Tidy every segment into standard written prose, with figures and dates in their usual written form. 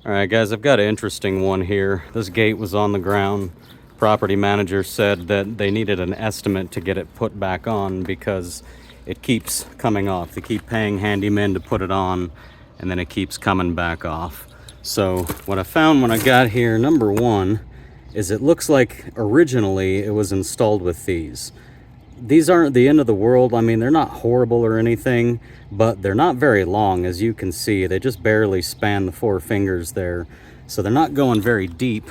All right, guys, I've got an interesting one here. This gate was on the ground. Property manager said that they needed an estimate to get it put back on because it keeps coming off. They keep paying handymen to put it on, and then it keeps coming back off. So what I found when I got here, number one, is it looks like originally it was installed with these. These aren't the end of the world. I mean, they're not horrible or anything, but they're not very long, as you can see. They just barely span the 4 fingers there. So they're not going very deep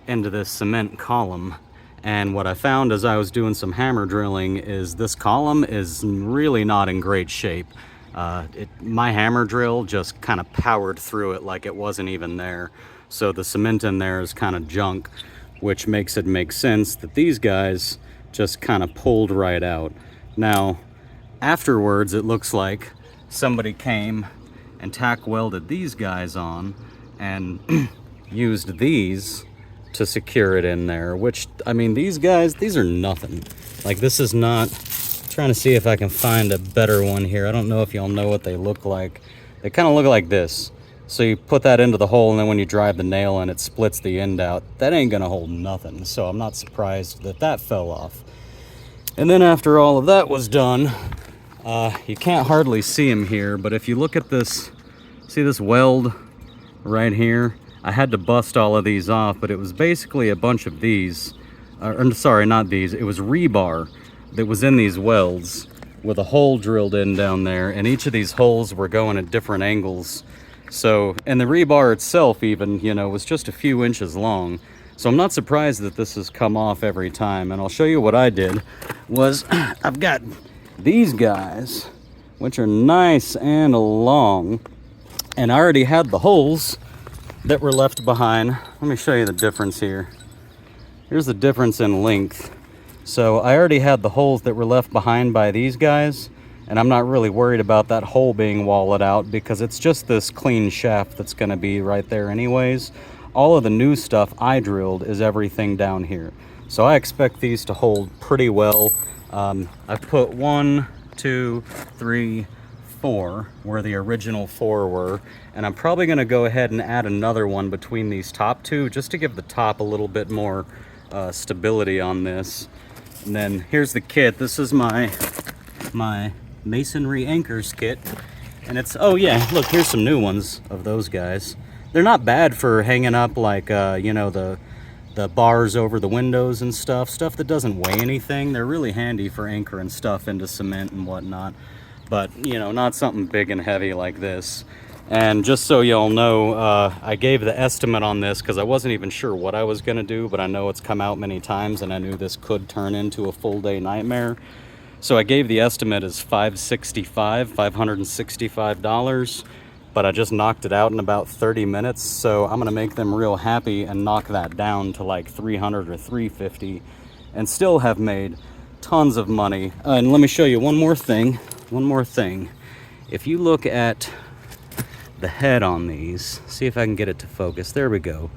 into this cement column. And what I found as I was doing some hammer drilling is this column is really not in great shape. My hammer drill just kind of powered through it like it wasn't even there. So the cement in there is kind of junk, which makes it make sense that these guys just kind of pulled right out. Now, afterwards, it looks like somebody came and tack welded these guys on and used these to secure it in there, which, I mean, these guys, these are nothing. Like, this is not, I'm trying to see if I can find a better one here. I don't know if y'all know what they look like. They kind of look like this. So you put that into the hole, and then when you drive the nail in, it splits the end out. That ain't gonna hold nothing, so I'm not surprised that that fell off. And then after all of that was done, you can't hardly see them here, but if you look at this, see this weld right here? I had to bust all of these off, but it was basically a bunch of these, sorry, not these, it was rebar that was in these welds with a hole drilled in down there, and each of these holes were going at different angles. So, and the rebar itself even, you know, was just a few inches long. So I'm not surprised that this has come off every time. And I'll show you what I did was I've got these guys, which are nice and long, and I already had the holes that were left behind. Let me show you the difference here. Here's the difference in length. So I already had the holes that were left behind by these guys, and I'm not really worried about that hole being walled out because it's just this clean shaft that's going to be right there anyways. All of the new stuff I drilled is everything down here. So I expect these to hold pretty well. I put 1, 2, 3, 4 where the original 4 were, and I'm probably going to go ahead and add another one between these top 2 just to give the top a little bit more stability on this. And then here's the kit. This is my Masonry anchors kit, and it's, oh yeah, look, here's some new ones of those guys. They're not bad for hanging up, like you know, the bars over the windows and stuff that doesn't weigh anything. They're really handy for anchoring stuff into cement and whatnot, but you know, not something big and heavy like this. And just so y'all know, I gave the estimate on this because I wasn't even sure what I was gonna do, but I know it's come out many times and I knew this could turn into a full day nightmare. So I gave the estimate as $565, but I just knocked it out in about 30 minutes. So I'm gonna make them real happy and knock that down to like 300 or 350 and still have made tons of money. And let me show you one more thing. If you look at the head on these, see if I can get it to focus. There we go.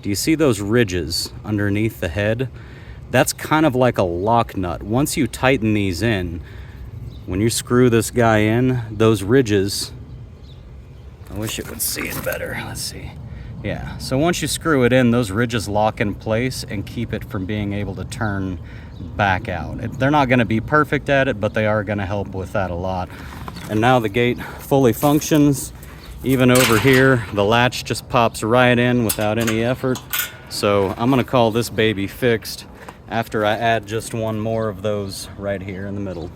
Do you see those ridges underneath the head? That's kind of like a lock nut. Once you tighten these in, when you screw this guy in, those ridges, I wish it would see it better. Let's see. Yeah, so once you screw it in, those ridges lock in place and keep it from being able to turn back out. They're not going to be perfect at it, but they are going to help with that a lot. And now the gate fully functions. Even over here, the latch just pops right in without any effort. So I'm going to call this baby fixed after I add just one more of those right here in the middle.